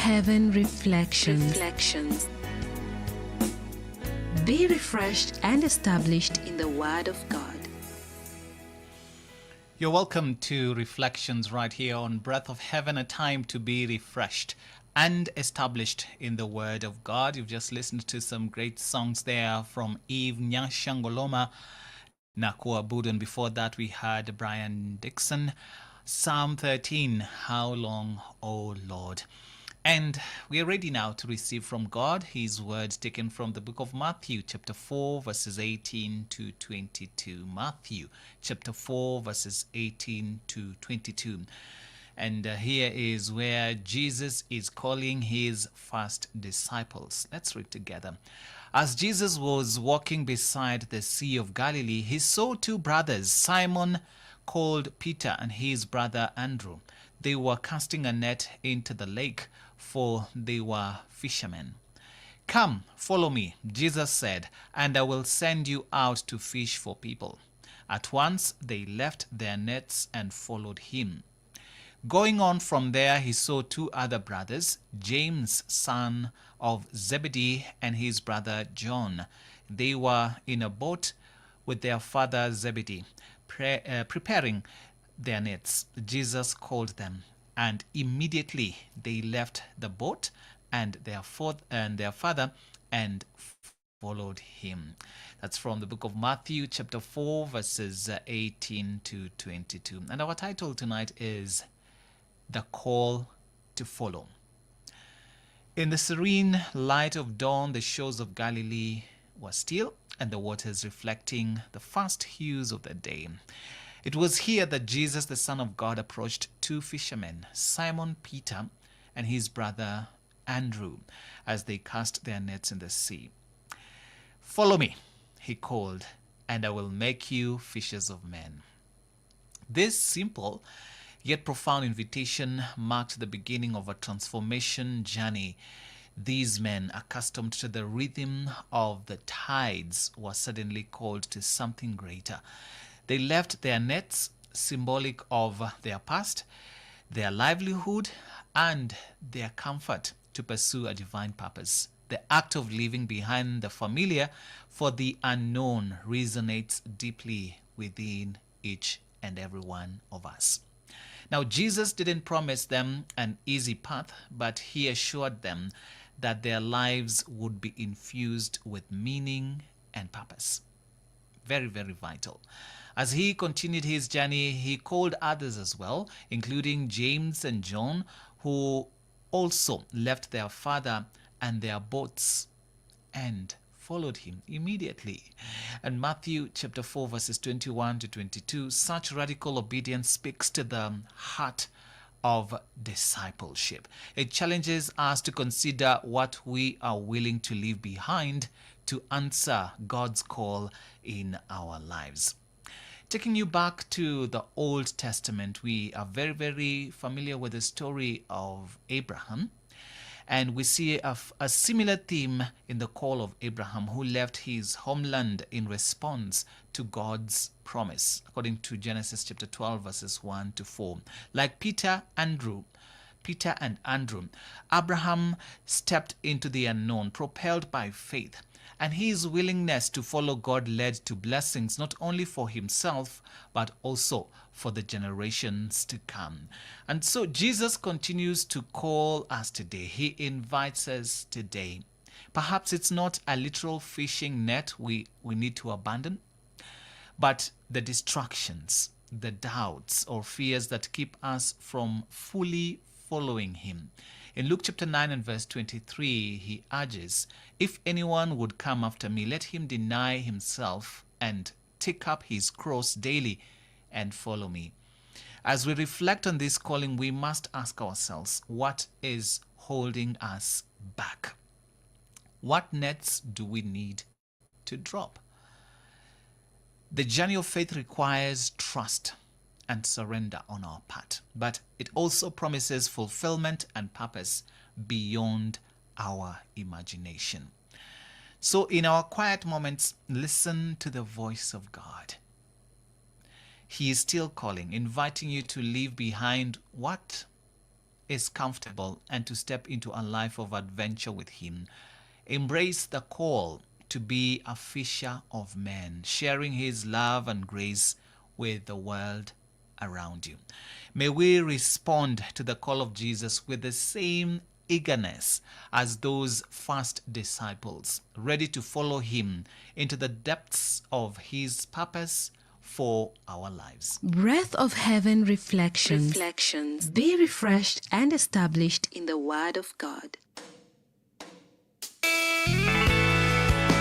Heaven Reflections. Be refreshed and established in the Word of God. You're welcome to Reflections right here on Breath of Heaven, a time to be refreshed and established in the Word of God. You've just listened to some great songs there from Eve Nyashangoloma, Nakua Budun. Before that, we had Brian Dixon, Psalm 13, How Long, O Lord? And we are ready now to receive from God His word taken from the book of Matthew, chapter 4, verses 18 to 22. Matthew, chapter 4, verses 18 to 22. And here is where Jesus is calling his first disciples. Let's read together. As Jesus was walking beside the Sea of Galilee, he saw two brothers, Simon, called Peter, and his brother Andrew. They were casting a net into the lake, for they were fishermen. "Come, follow me," Jesus said, "and I will send you out to fish for people." At once they left their nets and followed him. Going on from there, he saw two other brothers, James, son of Zebedee, and his brother John. They were in a boat with their father Zebedee, preparing their nets. Jesus called them, and immediately they left the boat and their father and followed him. That's from the book of Matthew, chapter 4, verses 18 to 22. And our title tonight is The Call to Follow. In the serene light of dawn, the shores of Galilee were still, and the waters reflecting the first hues of the day. It was here that Jesus, the Son of God, approached two fishermen, Simon Peter and his brother Andrew, as they cast their nets in the sea. "Follow me," he called, "and I will make you fishers of men." This simple yet profound invitation marked the beginning of a transformation journey. These men, accustomed to the rhythm of the tides, were suddenly called to something greater. They left their nets, symbolic of their past, their livelihood, and their comfort to pursue a divine purpose. The act of leaving behind the familiar for the unknown resonates deeply within each and every one of us. Now, Jesus didn't promise them an easy path, but he assured them that their lives would be infused with meaning and purpose. Very, very vital. As he continued his journey, he called others as well, including James and John, who also left their father and their boats and followed him immediately. And Matthew chapter 4, verses 21 to 22, such radical obedience speaks to the heart of discipleship. It challenges us to consider what we are willing to leave behind to answer God's call in our lives. Taking you back to the Old Testament, we are very, very familiar with the story of Abraham. And we see a similar theme in the call of Abraham, who left his homeland in response to God's promise, according to Genesis chapter 12, verses 1 to 4. Like Peter and Andrew, Abraham stepped into the unknown, propelled by faith. And his willingness to follow God led to blessings not only for himself, but also for the generations to come. And so Jesus continues to call us today. He invites us today. Perhaps it's not a literal fishing net we need to abandon, but the distractions, the doubts or fears that keep us from fully following him. In Luke chapter 9 and verse 23, he urges, "If anyone would come after me, let him deny himself and take up his cross daily and follow me." As we reflect on this calling, we must ask ourselves, what is holding us back? What nets do we need to drop? The journey of faith requires trust and surrender on our part, but it also promises fulfillment and purpose beyond our imagination. So in our quiet moments, listen to the voice of God. He is still calling, inviting you to leave behind what is comfortable and to step into a life of adventure with Him. Embrace the call to be a fisher of men, sharing His love and grace with the world around you. May we respond to the call of Jesus with the same eagerness as those first disciples, ready to follow Him into the depths of His purpose for our lives. Breath of Heaven Reflections. Be refreshed and established in the Word of God.